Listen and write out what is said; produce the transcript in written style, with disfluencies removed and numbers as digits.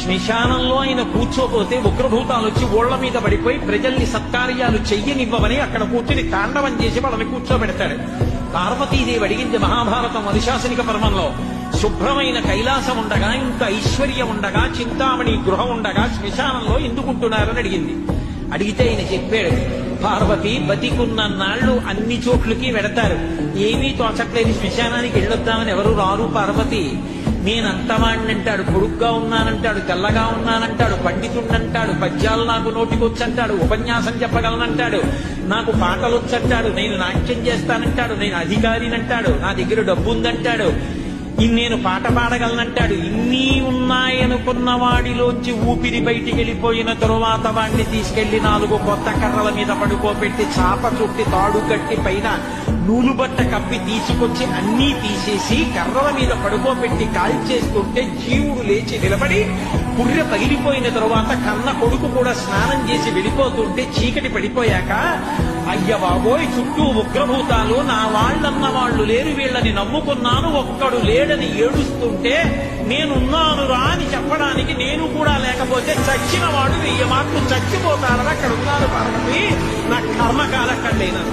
శ్మశానంలో ఆయన కూర్చోపోతే ఉగ్రభూతాలు వచ్చి ఓళ్ల మీద పడిపోయి ప్రజల్ని సత్కార్యాలు చెయ్యనివ్వమని అక్కడ కూర్చుని తాండవం చేసి వాళ్ళని కూర్చోబెడతాడు. పార్వతీదేవి అడిగింది మహాభారతం అనుశాసనిక పర్వంలో, శుభ్రమైన కైలాసం ఉండగా, ఇంత ఐశ్వర్యం ఉండగా, చింతామణి గృహం ఉండగా శ్మశానంలో ఎందుకుంటున్నారని అడిగింది. అడిగితే ఆయన చెప్పాడు, పార్వతి బతికున్న నాళ్లు అన్ని చోట్లకి వెడతారు, ఏమీ తోచట్లేదు, శ్మశానానికి వెళ్ళొద్దామని ఎవరు రారు పార్వతి. నేనంతవాణ్ణంటాడు, పొడుగ్గా ఉన్నానంటాడు, తెల్లగా ఉన్నానంటాడు, పండితుణ్ణంటాడు, పద్యాలు నాకు నోటికొచ్చంటాడు, ఉపన్యాసం చెప్పగలనంటాడు, నాకు పాటలొచ్చంటాడు, నేను నాట్యం చేస్తానంటాడు, నేను అధికారినంటాడు, నా దగ్గర డబ్బు ఉందంటాడు, నేను పాట పాడగలనంటాడు. ఇన్ని ఉన్నాయనుకున్న వాడిలోంచి ఊపిరి బయటికి వెళ్ళిపోయిన తరువాత వాడిని తీసుకెళ్లి 4 కొత్త కర్రల మీద పడుకోబెట్టి చాప చుట్టి తాడు కట్టి పైన నూలు బట్ట కప్పి తీసుకొచ్చి అన్నీ తీసేసి కర్రల మీద పడుకోబెట్టి కాల్చేస్తుంటే జీవుడు లేచి నిలబడి పుర్రె పగిలిపోయిన తరువాత కన్న కొడుకు కూడా స్నానం చేసి వెళ్ళిపోతుంటే చీకటి పడిపోయాక, అయ్య బాబోయ్ చుట్టూ ఉగ్రభూతాలు, నా వాళ్ళన్న వాళ్ళు లేరు, వీళ్ళని నమ్ముకున్నాను, ఒక్కడు లేడని ఏడుస్తుంటే నేనున్నాను రా అని చెప్పడానికి నేను కూడా లేకపోతే చచ్చిన వాడు 1000 మాటలు చచ్చిపోతారని అక్కడ ఉన్నారు పార్వతి. నా కర్మకాలక్కడైనా